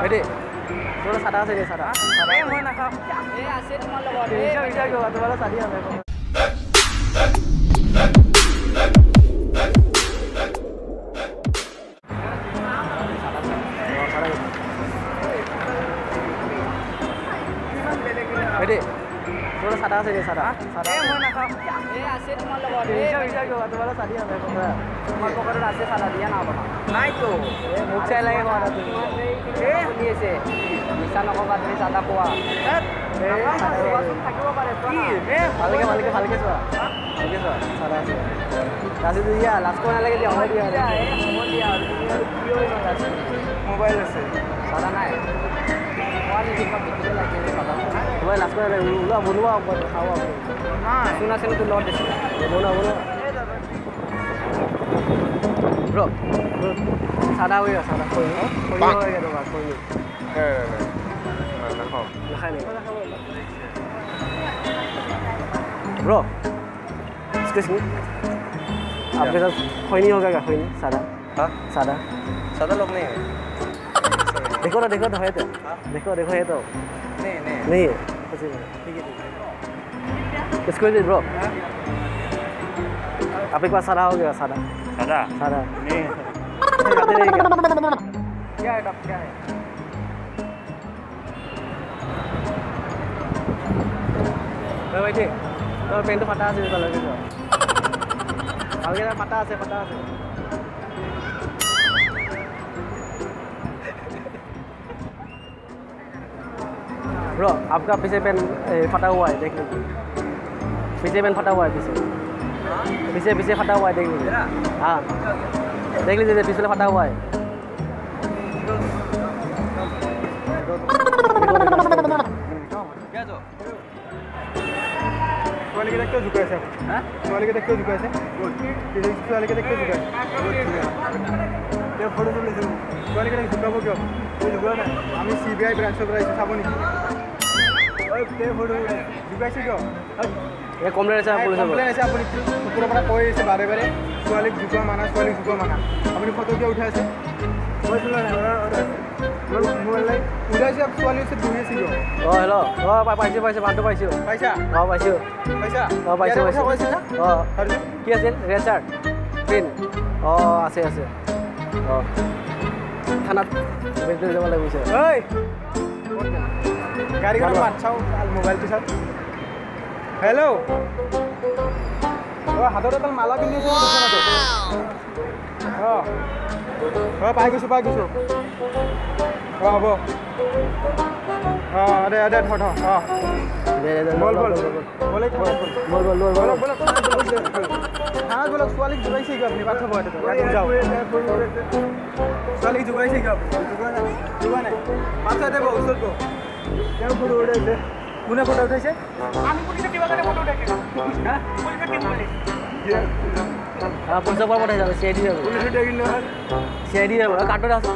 Ready? Thora sada ase sada. Sada moi na khao. Ase tomar logot. Bisa ke tomar sadi ase. Ready? Thora sada ase sada. Sada moi na khao. Ase tomar logot. Bisa ke tomar sadi ase. Tomar pocket ase sada dia na bana. Nai to. Mukh chai lage khawada tu. Niye se. Bisa na khoba tumi sada khoa. ভালকে চোৱা চাৰা আছে ৰাজি দিয়া last কোৱা নালাগে দিয়া হয় দিয়া মোবাইল আছে চাৰা নাই কোৱালিটি কা ভিডিও লাগে চাৰা মোবাইল লাষ্ট কোৱা লাগে ওলা বনোৱা খাও আপুনি না শুনা শুনা তো লট দিছে বনোৱা ব্ৰো চাৰা হৈ আছে চাৰা হৈ হৈ গেল বাস হৈ নাখাও নাখাই নাই Bro, excuse me. आपके साथ कोई नहीं होगा क्या कोई नहीं सादा? हाँ? सादा? सादा लोग नहीं है। देखो तो है तो। देखो है तो। नहीं है। ठीक है। Excuse me bro. आपके पास सादा हो गया सादा? सादा? नहीं है। खाते नहीं क्या? क्या है डॉक्टर क्या है? बैठे। तो पेन तो फटा আছে कलर के जो आगे ना फटा আছে ब्रो आपका पीछे पेन फटा हुआ है देख लीजिए पीछे पेन फटा हुआ है पीछे फटा हुआ है देख लीजिए हाँ देख लीजिए पिछले फटा हुआ है क्या जो वाले के देख क्यों झुका है हां वाले के देख क्यों झुका है फिजिक्स वाले के देख क्यों झुका है ये फोटो ले लो वाले के देख झुकाबो क्यों कोई झुका ना আমি সিবিআই ব্ৰাঞ্চৰ পৰা চাব নেকি ওই তে फोटो झुकाইছে क्यों এ কমপ্লেইন আছে আপুনি পুৰা পৰা কৈ আছে বাৰে বাৰে ছোৱালীক झुका মানা আপুনি ফটো কিয় উঠাই আছে মই তোলা নাই মোবাইল লাই উঠাইছে ছোৱালী আছে দুই আছে কিয় হেল্ল পাইছে বান্টো পাইছো পাইছা পাইছো কৈছিল না কি আছিল ৰেচাৰ্ড পিন আছে থানাত বেজে যাব লাগিছে ঐ গাড়ীখন মাত চাও মোবাইল পিছত হেল্ল' হাতত এটা মালা পিন্ধি আছে পাই গৈছো হ'ব দে থ বল ছোৱালীক জোগাইছে কি আপুনি পাঠ ছোৱালীক জোগাইছে কি যোগা নাই পাঠ দেব ওচৰত তেওঁ ফটো উঠাইছে কোনে ফটো উঠাইছে আমি পুলিচে কিবা কাৰণে ফটো উঠাইছে পুলিচে কি বলে পুলিচে পৰা পঠাই যাব চিআইডি যাব পুলিচে দেখি নহয় চিআইডি যাব কাটত আছে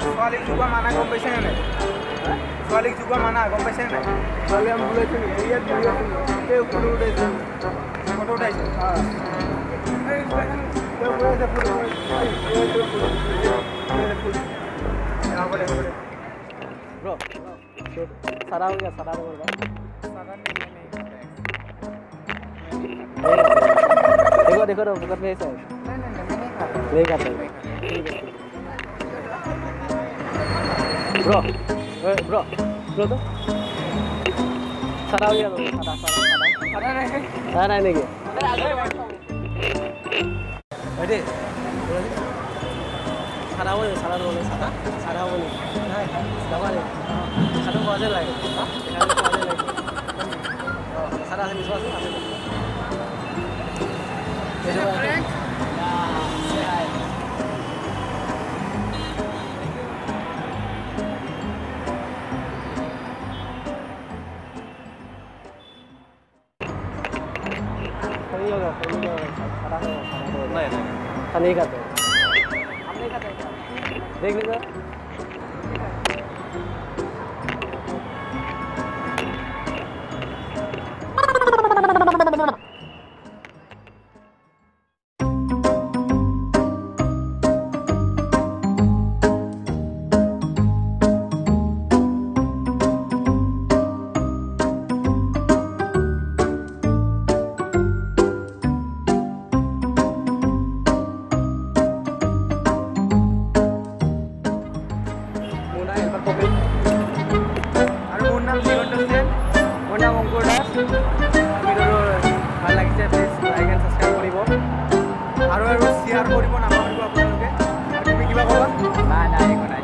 ছোৱালীক জোগা মানা গম পাইছে নে নাই ছোৱালীক জোগা মানা গম পাইছে নে নাই ছোৱালী আমি বুলাইছো ইয়াত বহি আছো তে ফটো উঠাইছে Bro, सारा हो गया सारा हो गया देखो पकड़ में ऐसा नहीं खाता ब्रो तो सारा हो गया सारा नहीं गया अरे सारा हो सारा हो सारा बाजे लागे सारा से विश्वास नहीं खाते हम नहीं खाते देख लीजिए নাম অংকুৰ দাস ভিডিঅ'টো ভাল লাগিছে প্লিজ লাইক এণ্ড ছাবস্ক্ৰাইব কৰিব আৰু শ্বেয়াৰ কৰিব নাপাহৰিব আপোনালোকে আৰু তুমি কিবা ক'বা নাই একো নাই